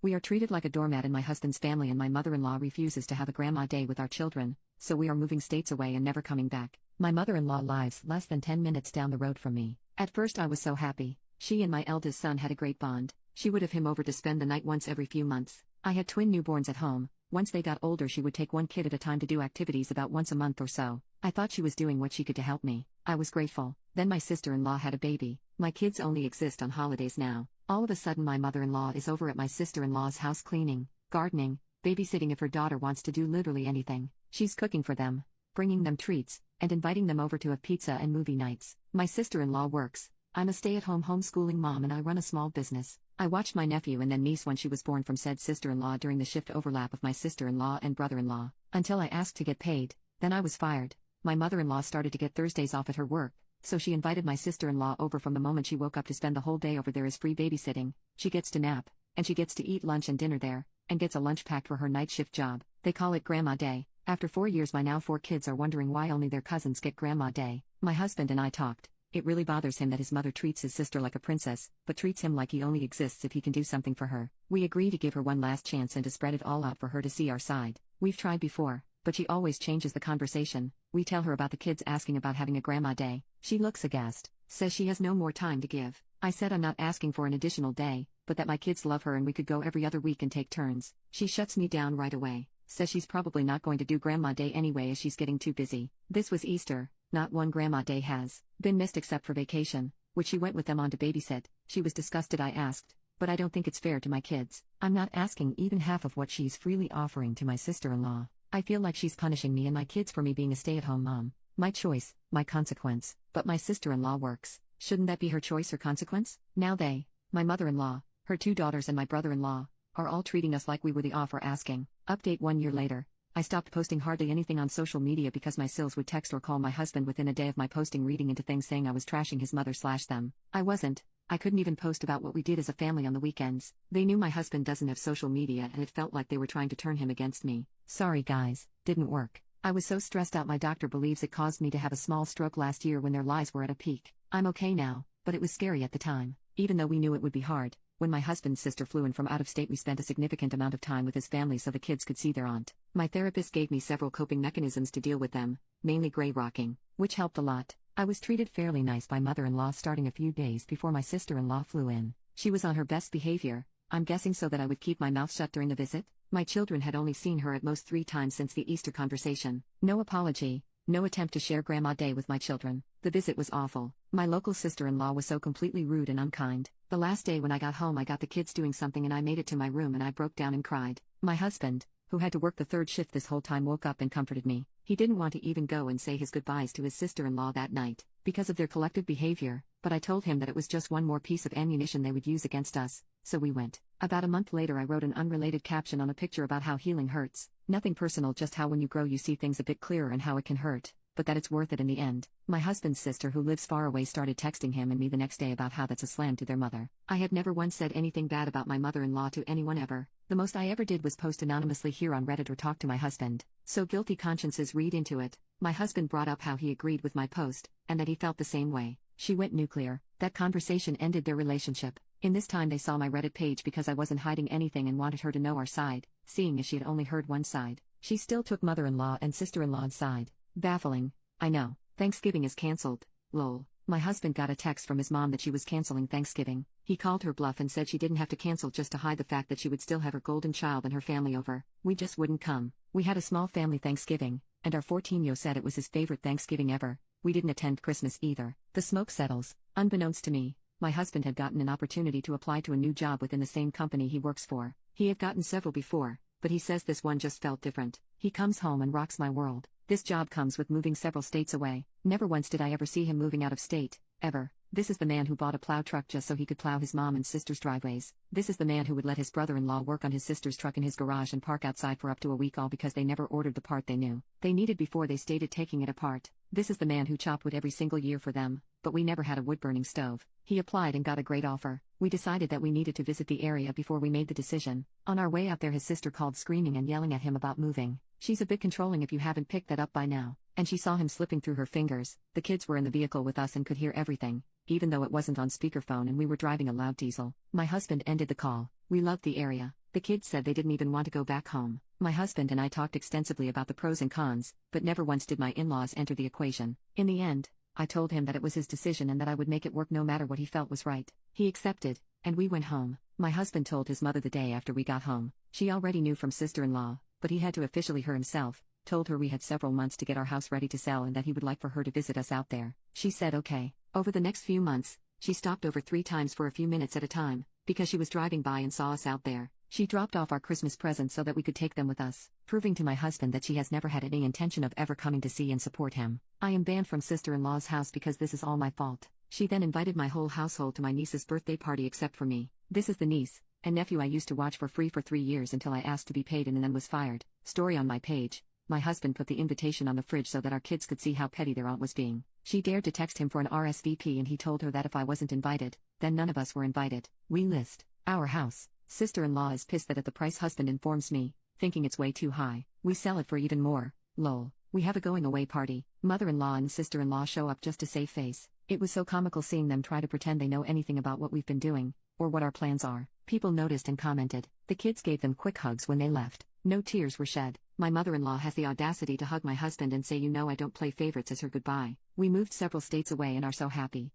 We are treated like a doormat in my husband's family, and my mother-in-law refuses to have a grandma day with our children, so we are moving states away and never coming back. My mother-in-law lives less than 10 minutes down the road from me. At first I was so happy. She and my eldest son had a great bond. She would have him over to spend the night once every few months. I had twin newborns at home. Once they got older, she would take one kid at a time to do activities about once a month or so. I thought she was doing what she could to help me. I was grateful. Then my sister-in-law had a baby. My kids only exist on holidays now. All of a sudden my mother-in-law is over at my sister-in-law's house cleaning, gardening, babysitting if her daughter wants to do literally anything. She's cooking for them, bringing them treats, and inviting them over to have pizza and movie nights. My sister-in-law works. I'm a stay-at-home homeschooling mom and I run a small business. I watched my nephew and then niece when she was born from said sister-in-law during the shift overlap of my sister-in-law and brother-in-law, until I asked to get paid. Then I was fired. My mother-in-law started to get Thursdays off at her work, so she invited my sister-in-law over from the moment she woke up to spend the whole day over there as free babysitting. She gets to nap, and she gets to eat lunch and dinner there, and gets a lunch packed for her night shift job. They call it Grandma Day. After 4 years my now 4 kids are wondering why only their cousins get Grandma Day. My husband and I talked. It really bothers him that his mother treats his sister like a princess, but treats him like he only exists if he can do something for her. We agree to give her one last chance and to spread it all out for her to see our side. We've tried before, but she always changes the conversation. We tell her about the kids asking about having a Grandma Day. She looks aghast, says she has no more time to give. I said I'm not asking for an additional day, but that my kids love her and we could go every other week and take turns. She shuts me down right away, says she's probably not going to do Grandma Day anyway as she's getting too busy. This was Easter. Not one Grandma Day has been missed except for vacation, which she went with them on to babysit. She was disgusted. I asked, but I don't think it's fair to my kids. I'm not asking even half of what she's freely offering to my sister-in-law. I feel like she's punishing me and my kids for me being a stay-at-home mom. My choice, my consequence. But my sister-in-law works. Shouldn't that be her choice or consequence? Now they, my mother-in-law, her 2 daughters and my brother-in-law, are all treating us like we were the offer asking. Update 1 year later. I stopped posting hardly anything on social media because my sils would text or call my husband within a day of my posting reading into things saying I was trashing his mother/them. I wasn't. I couldn't even post about what we did as a family on the weekends. They knew my husband doesn't have social media and it felt like they were trying to turn him against me. Sorry guys, didn't work. I was so stressed out my doctor believes it caused me to have a small stroke last year when their lies were at a peak. I'm okay now, but it was scary at the time. Even though we knew it would be hard. When my husband's sister flew in from out of state we spent a significant amount of time with his family so the kids could see their aunt. My therapist gave me several coping mechanisms to deal with them, mainly gray rocking, which helped a lot. I was treated fairly nice by mother-in-law starting a few days before my sister-in-law flew in. She was on her best behavior, I'm guessing so that I would keep my mouth shut during the visit. My children had only seen her at most 3 times since the Easter conversation. No apology, no attempt to share Grandma Day with my children. The visit was awful. My local sister-in-law was so completely rude and unkind. The last day when I got home I got the kids doing something and I made it to my room and I broke down and cried. My husband, who had to work the 3rd shift this whole time, woke up and comforted me. He didn't want to even go and say his goodbyes to his sister-in-law that night, because of their collective behavior, but I told him that it was just one more piece of ammunition they would use against us, so we went. About a month later I wrote an unrelated caption on a picture about how healing hurts. Nothing personal, just how when you grow you see things a bit clearer and how it can hurt, but that it's worth it in the end. My husband's sister who lives far away started texting him and me the next day about how that's a slam to their mother. I have never once said anything bad about my mother-in-law to anyone ever. The most I ever did was post anonymously here on Reddit or talk to my husband. So guilty consciences read into it. My husband brought up how he agreed with my post, and that he felt the same way. She went nuclear. That conversation ended their relationship. In this time they saw my Reddit page because I wasn't hiding anything and wanted her to know our side, seeing as she had only heard one side. She still took mother-in-law and sister-in-law's side. Baffling. I know. Thanksgiving is cancelled. Lol. My husband got a text from his mom that she was canceling Thanksgiving. He called her bluff and said she didn't have to cancel just to hide the fact that she would still have her golden child and her family over. We just wouldn't come. We had a small family Thanksgiving, and our 14-year-old said it was his favorite Thanksgiving ever. We didn't attend Christmas either. The smoke settles. Unbeknownst to me, my husband had gotten an opportunity to apply to a new job within the same company he works for. He had gotten several before, but he says this one just felt different. He comes home and rocks my world. This job comes with moving several states away. Never once did I ever see him moving out of state, ever. This is the man who bought a plow truck just so he could plow his mom and sister's driveways. This is the man who would let his brother-in-law work on his sister's truck in his garage and park outside for up to a week, all because they never ordered the part they knew they needed before they stated taking it apart. This is the man who chopped wood every single year for them, but we never had a wood-burning stove. He applied and got a great offer. We decided that we needed to visit the area before we made the decision. On our way out there his sister called screaming and yelling at him about moving. She's a bit controlling if you haven't picked that up by now. And she saw him slipping through her fingers. The kids were in the vehicle with us and could hear everything, even though it wasn't on speakerphone and we were driving a loud diesel. My husband ended the call. We loved the area. The kids said they didn't even want to go back home. My husband and I talked extensively about the pros and cons, but never once did my in-laws enter the equation. In the end, I told him that it was his decision and that I would make it work no matter what he felt was right. He accepted, and we went home. My husband told his mother the day after we got home. She already knew from sister-in-law, but he had to officially her himself, told her we had several months to get our house ready to sell and that he would like for her to visit us out there. She said okay. Over the next few months, she stopped over 3 times for a few minutes at a time, because she was driving by and saw us out there. She dropped off our Christmas presents so that we could take them with us, proving to my husband that she has never had any intention of ever coming to see and support him. I am banned from sister-in-law's house because this is all my fault. She then invited my whole household to my niece's birthday party except for me. This is the niece and nephew I used to watch for free for 3 years until I asked to be paid and then was fired. Story on my page. My husband put the invitation on the fridge so that our kids could see how petty their aunt was being. She dared to text him for an RSVP and he told her that if I wasn't invited, then none of us were invited. We list our house. Sister-in-law is pissed that at the price husband informs me, thinking it's way too high. We sell it for even more. Lol. We have a going away party. Mother-in-law and sister-in-law show up just to save face. It was so comical seeing them try to pretend they know anything about what we've been doing, or what our plans are. People noticed and commented. The kids gave them quick hugs when they left. No tears were shed. My mother-in-law has the audacity to hug my husband and say I don't play favorites as her goodbye. We moved several states away and are so happy.